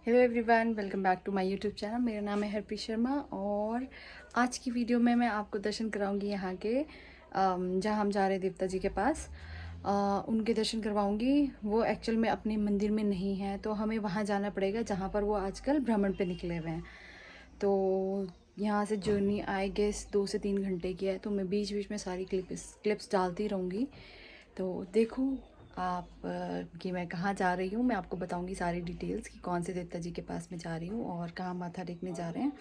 Hello everyone, welcome back to my YouTube channel. मेरा नाम है हरप्रीत शर्मा और आज की वीडियो में मैं आपको दर्शन कराऊंगी यहाँ के जहाँ हम जा रहे हैं देवता जी के पास। उनके दर्शन करवाऊंगी। वो एक्चुअल में अपने मंदिर में नहीं है, तो हमें वहाँ जाना पड़ेगा जहाँ पर वो आजकल भ्रमण पे निकले हुए हैं। तो यहाँ से जर्नी आई गेस 2 से 3 घंटे की है, तो मैं बीच बीच में सारी क्लिप्स डालती रहूँगी। तो देखो आप कि मैं कहाँ जा रही हूँ। मैं आपको बताऊँगी सारी डिटेल्स कि कौन से देवता जी के पास मैं जा रही हूँ और कहाँ माथा टेकने जा रहे हैं,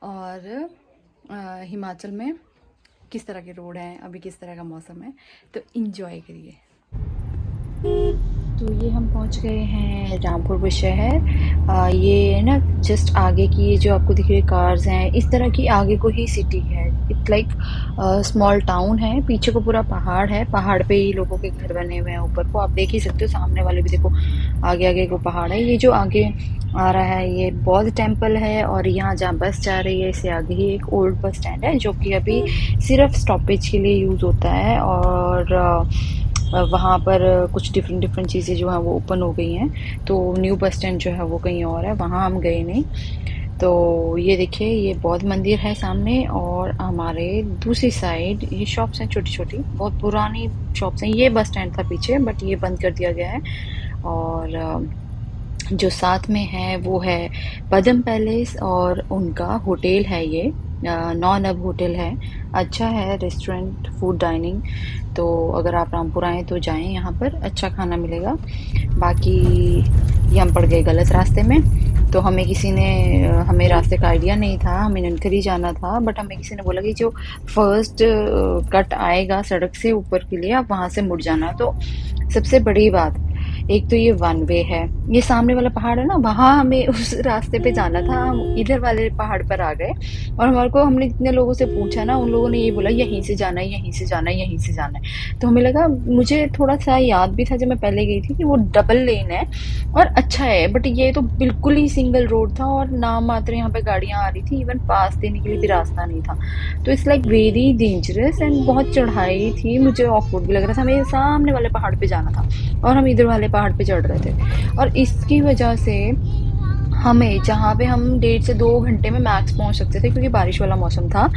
और हिमाचल में किस तरह के रोड हैं, अभी किस तरह का मौसम है। तो इन्जॉय करिए। तो ये हम पहुंच गए हैं रामपुर शहर। ये ना जस्ट आगे की ये जो आपको दिख रही कार्स हैं, इस तरह की आगे को ही सिटी है। इट्स लाइक स्मॉल टाउन है। पीछे को पूरा पहाड़ है, पहाड़ पे ही लोगों के घर बने हुए हैं। ऊपर को आप देख ही सकते हो, सामने वाले भी देखो, आगे आगे को पहाड़ है। ये जो आगे आ रहा है ये बौद्ध टेम्पल है, और यहाँ जहाँ बस जा रही है इससे आगे ही एक ओल्ड बस स्टैंड है जो कि अभी सिर्फ स्टॉपेज के लिए यूज़ होता है। और वहाँ पर कुछ डिफरेंट डिफरेंट चीज़ें जो हैं वो ओपन हो गई हैं। तो न्यू बस स्टैंड जो है वो कहीं और है, वहाँ हम गए नहीं। तो ये देखिए, ये बौद्ध मंदिर है सामने, और हमारे दूसरी साइड ये शॉप्स हैं छोटी छोटी, बहुत पुरानी शॉप्स हैं। ये बस स्टैंड था पीछे, बट ये बंद कर दिया गया है। और जो साथ में है वो है पदम पैलेस, और उनका होटल है ये, नॉन अब होटल है। अच्छा है, रेस्टोरेंट, फूड, डाइनिंग। तो अगर आप रामपुर आएँ तो जाएं, यहाँ पर अच्छा खाना मिलेगा। बाकी ये हम पड़ गए गलत रास्ते में। तो हमें किसी ने हमें रास्ते का आइडिया नहीं था, हमें ननखरी जाना था, बट हमें किसी ने बोला कि जो फर्स्ट कट आएगा सड़क से ऊपर के लिए आप वहाँ से मुड़ जाना। तो सबसे बड़ी बात, एक तो ये वन वे है। ये सामने वाला पहाड़ है ना, वहां हमें उस रास्ते पे जाना था, हम इधर वाले पहाड़ पर आ गए। और हमारे को, हमने जितने लोगों से पूछा ना, उन लोगों ने ये बोला यहीं से जाना है, यहीं से जाना है, यहीं से जाना है। तो हमें लगा, मुझे थोड़ा सा याद भी था जब मैं पहले गई थी, कि वो डबल लेन है और अच्छा है। बट ये तो बिल्कुल ही सिंगल रोड था, और नाम मात्र यहाँ पे गाड़ियां आ रही थी, इवन पास देने के लिए भी रास्ता नहीं था। तो it's like very dangerous, and बहुत चढ़ाई थी, मुझे ऑकवर्ड भी लग रहा था। हमें सामने वाले पहाड़ पे जाना था और हम इधर वाले पहाड़ पे चढ़ रहे थे। और इसकी वजह से हमें, जहाँ पे हम 1.5 से 2 घंटे में मैक्स पहुंच सकते थे क्योंकि बारिश वाला मौसम था,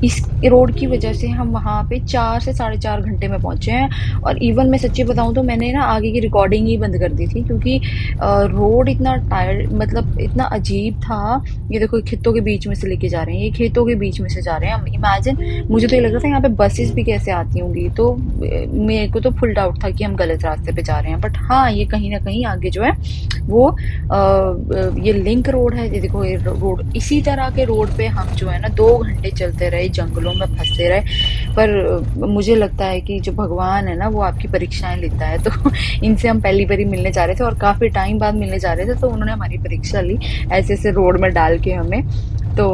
इस रोड की वजह से हम वहाँ पे 4 से 4.5 घंटे में पहुंचे हैं। और इवन मैं सच्ची बताऊं तो मैंने ना आगे की रिकॉर्डिंग ही बंद कर दी थी, क्योंकि रोड इतना टायर्ड, मतलब इतना अजीब था। ये देखो, खेतों के बीच में से लेके जा रहे हैं, ये खेतों के बीच में से जा रहे हैं। इमेजिन, मुझे तो ये लग रहा था यहाँ पे बसेस भी कैसे आती होंगी। तो मेरे को तो फुल डाउट था कि हम गलत रास्ते पे जा रहे हैं। बट हाँ, ये कहीं ना कहीं आगे जो है वो ये लिंक रोड है। ये देखो, ये रोड, इसी तरह के रोड पे हम जो है ना 2 घंटे चलते रहे, जंगलों में फंसते रहे। पर मुझे लगता है कि जो भगवान है ना, वो आपकी परीक्षाएं लेता है। तो इनसे हम पहली बारी मिलने जा रहे थे, और काफी टाइम बाद मिलने जा रहे थे, तो उन्होंने हमारी परीक्षा ली ऐसे ऐसे रोड में डाल के हमें। तो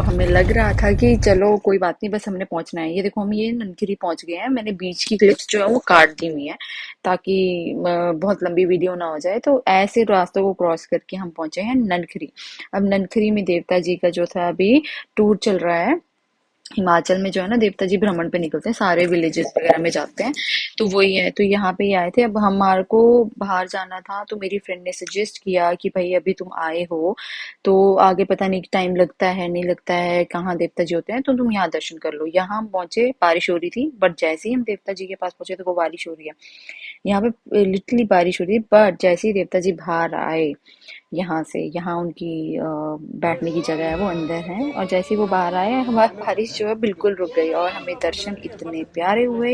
हमें लग रहा था कि चलो कोई बात नहीं, बस हमने पहुंचना है। ये देखो, हम ये ननखरी पहुंच गए हैं। मैंने बीच की क्लिप्स जो है वो काट दी हुई है, ताकि बहुत लंबी वीडियो ना हो जाए। तो ऐसे रास्तों को क्रॉस करके हम पहुंचे हैं ननखरी। अब ननखरी में देवता जी का जो था अभी टूर चल रहा है। हिमाचल में जो है ना, देवता जी भ्रमण पे निकलते हैं, सारे विलेजेस वगैरह में जाते हैं। तो वही है, तो यहाँ पे ही आए थे। अब हमारे को बाहर जाना था, तो मेरी फ्रेंड ने सजेस्ट किया कि भाई अभी तुम आए हो तो आगे पता नहीं टाइम लगता है नहीं लगता है, कहाँ देवता जी होते हैं, तो तुम यहाँ दर्शन कर लो। यहाँ हम पहुंचे, बारिश हो रही थी, बट जैसे ही हम देवता जी के पास पहुंचे तो वो बारिश हो रही है। यहाँ पे लिटरली बारिश हो रही है। बट जैसे ही देवता जी बाहर आए यहाँ से, यहाँ उनकी बैठने की जगह है वो अंदर है, और जैसे ही वो बाहर आए हमारी बारिश जो है बिल्कुल रुक गई, और हमें दर्शन इतने प्यारे हुए,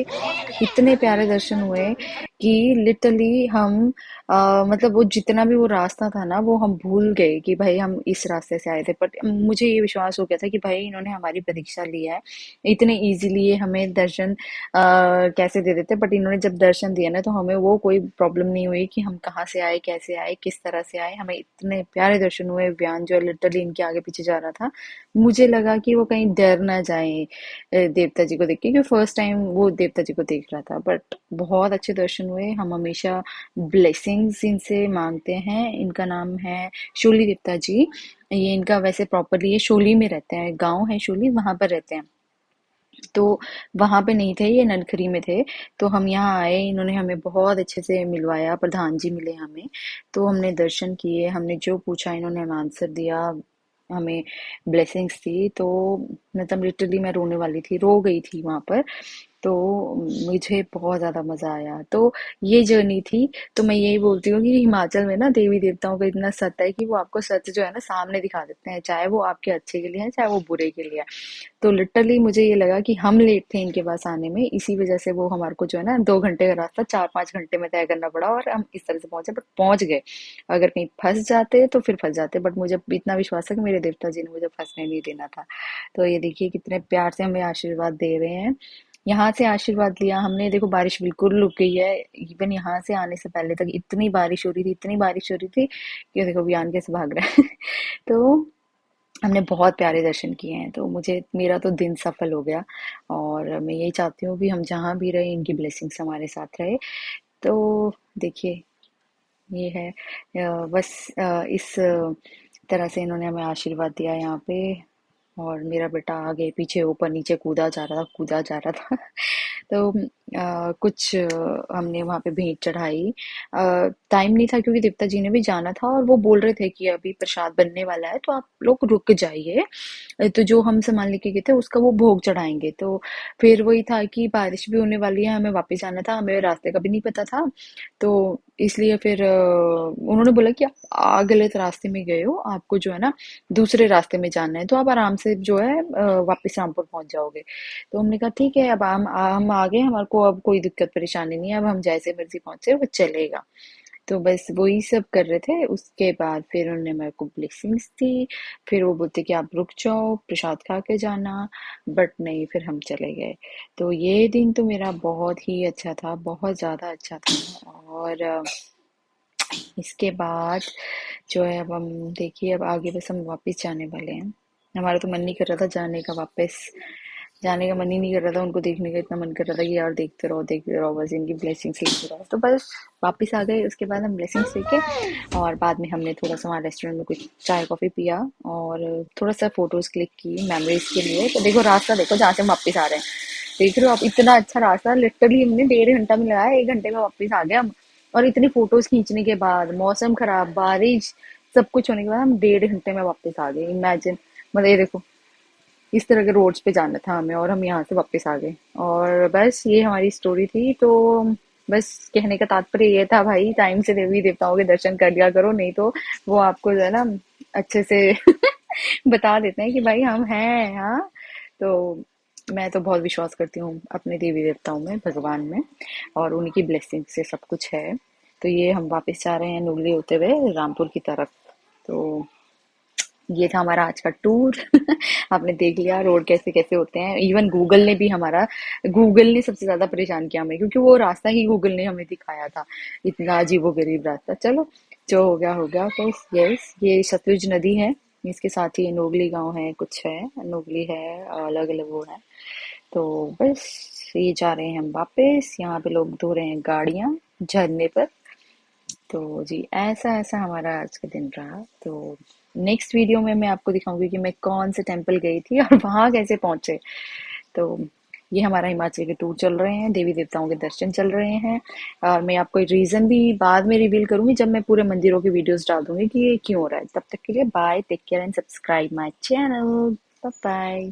इतने प्यारे दर्शन हुए कि लिटरली हम मतलब वो जितना भी वो रास्ता था ना, वो हम भूल गए कि भाई हम इस रास्ते से आए थे। बट मुझे ये विश्वास हो गया था कि भाई इन्होंने हमारी परीक्षा ली है, इतने इजीली ये हमें दर्शन कैसे दे देते। बट इन्होंने जब दर्शन दिया ना, तो हमें वो कोई प्रॉब्लम नहीं हुई कि हम कहाँ से आए, कैसे आए, किस तरह से आए। हमें इतने प्यारे दर्शन हुए। व्यान जो है लिटरली इनके आगे पीछे जा रहा था। मुझे लगा कि वो कहीं डर ना जाए देवता जी को देख के, क्योंकि फर्स्ट टाइम वो देवता जी को देख रहा था। बट बहुत अच्छे दर्शन हुए। हम हमेशा ब्लेसिंग्स इनसे मांगते हैं। इनका नाम है शोली देवता जी। ये इनका वैसे प्रॉपरली ये शोली में रहते हैं, गांव है शोली, वहां पर रहते हैं। तो वहाँ पे नहीं थे, ये नलखरी में थे। तो हम यहाँ आए, इन्होंने हमें बहुत अच्छे से मिलवाया, प्रधान जी मिले हमें। तो हमने दर्शन किए, हमने जो पूछा इन्होंने हमें आंसर दिया, हमें ब्लेसिंग्स दी। तो मतलब लिटरली मैं रोने वाली थी, रो गई थी वहां पर। तो मुझे बहुत ज़्यादा मज़ा आया। तो ये जर्नी थी। तो मैं यही बोलती हूँ कि हिमाचल में ना देवी देवताओं का इतना सत्य है कि वो आपको सत्य जो है ना सामने दिखा देते हैं, चाहे वो आपके अच्छे के लिए है, चाहे वो बुरे के लिए है। तो लिटरली मुझे ये लगा कि हम लेट थे इनके पास आने में, इसी वजह से वो हमारे को जो है ना 2 घंटे का रास्ता 4-5 घंटे में तय करना पड़ा और हम इस तरह से पहुंचे, बट पहुंच गए। अगर कहीं फंस जाते तो फिर फंस जाते, बट मुझे इतना विश्वास है कि मेरे देवता जी ने मुझे फंसने नहीं देना था। तो ये देखिए कितने प्यार से हमें आशीर्वाद दे रहे हैं। यहाँ से आशीर्वाद लिया हमने, देखो बारिश बिल्कुल रुक गई है। इवन यहाँ से आने से पहले तक इतनी बारिश हो रही थी, इतनी बारिश हो रही थी कि देखो बयान कैसे भाग रहा है। तो हमने बहुत प्यारे दर्शन किए हैं, तो मुझे मेरा तो दिन सफल हो गया। और मैं यही चाहती हूँ कि हम जहाँ भी रहे इनकी ब्लेसिंग्स हमारे साथ रहे। तो देखिए ये है बस इस तरह से इन्होंने हमें आशीर्वाद दिया यहाँ पे। और मेरा बेटा आगे पीछे ऊपर नीचे कूदा जा रहा था, कूदा जा रहा था। तो कुछ हमने वहाँ पे भेंट चढ़ाई। टाइम नहीं था क्योंकि देवता जी ने भी जाना था, और वो बोल रहे थे कि अभी प्रसाद बनने वाला है तो आप लोग रुक जाइए। तो जो हम सामान लेके गए थे उसका वो भोग चढ़ाएंगे। तो फिर वही था कि बारिश भी होने वाली है, हमें वापस आना था, हमें रास्ते का भी नहीं पता था। तो इसलिए फिर उन्होंने बोला कि आप गलत रास्ते में गए हो, आपको जो है ना दूसरे रास्ते में जाना है, तो आप आराम से जो है वापस रामपुर पहुंच जाओगे। तो हमने कहा ठीक है, अब हम आ गए, हमारे को अब कोई दिक्कत परेशानी नहीं है, अब हम जैसे मर्जी पहुंचे वो चलेगा। तो बस वही सब कर रहे थे। उसके बाद फिर उन्होंने मेरे को ब्लेसिंग्स दी। फिर वो बोलते कि आप रुक जाओ, प्रसाद खा के जाना। बट नहीं, फिर हम चले गए। तो ये दिन तो मेरा बहुत ही अच्छा था, बहुत ज़्यादा अच्छा था। और इसके बाद जो है अब हम देखिए, अब आगे बस हम वापस जाने वाले हैं। हमारा तो मन नहीं कर रहा था जाने का वापस, जाने का मन ही नहीं कर रहा था, उनको देखने का इतना मन कर रहा था कि यार देखते रहो बस, इनकी ब्लेसिंग्स लेते रहो। तो बस वापस आ गए। उसके बाद हम ब्लेसिंग्स लेके और बाद में हमने थोड़ा सा वहाँ रेस्टोरेंट में कुछ चाय कॉफी पिया और थोड़ा सा फोटोज क्लिक की मेमोरीज के लिए। तो देखो रास्ता देखो जहाँ से हम वापस आ रहे हैं, देख रहे हो आप, इतना अच्छा रास्ता, लिटरली हमने 1.5 घंटा में लगाया, 1 घंटे में वापस आ गए हम। और इतनी फोटोज खींचने के बाद, मौसम खराब, बारिश, सब कुछ होने के बाद हम 1.5 घंटे में वापस आ गए। इमेजिन, मतलब ये देखो, इस तरह के रोड्स पे जाना था हमें और हम यहाँ से वापस आ गए। और बस ये हमारी स्टोरी थी। तो बस कहने का तात्पर्य ये था भाई, टाइम से देवी देवताओं के दर्शन कर लिया करो, नहीं तो वो आपको जो है ना अच्छे से बता देते हैं कि भाई हम हैं। हाँ, तो मैं तो बहुत विश्वास करती हूँ अपने देवी देवताओं में, भगवान में, और उनकी ब्लेसिंग से सब कुछ है। तो ये हम वापस जा रहे हैं नोगली होते हुए रामपुर की तरफ। तो ये था हमारा आज का टूर। आपने देख लिया रोड कैसे कैसे होते हैं। इवन गूगल ने सबसे ज्यादा परेशान किया हमें, क्योंकि वो रास्ता ही गूगल ने हमें दिखाया था, इतना अजीबोगरीब रास्ता। चलो, जो हो गया। तो यस, ये सतलुज नदी है, इसके साथ ही नोगली गांव है, कुछ है, नोगली है, अलग अलग वो है। तो बस ये जा रहे हैं हम वापस। यहाँ पे लोग धो रहे हैं गाड़ियां झरने पर। तो जी, ऐसा ऐसा हमारा आज का दिन रहा। तो नेक्स्ट वीडियो में मैं आपको दिखाऊंगी कि मैं कौन से टेम्पल गई थी और वहां कैसे पहुंचे। तो ये हमारा हिमाचल के टूर चल रहे हैं, देवी देवताओं के दर्शन चल रहे हैं। और मैं आपको रीजन भी बाद में रिवील करूंगी, जब मैं पूरे मंदिरों की वीडियोस डाल दूंगी कि ये क्यों हो रहा है। तब तक के लिए bye, take care and subscribe my channel. Bye bye.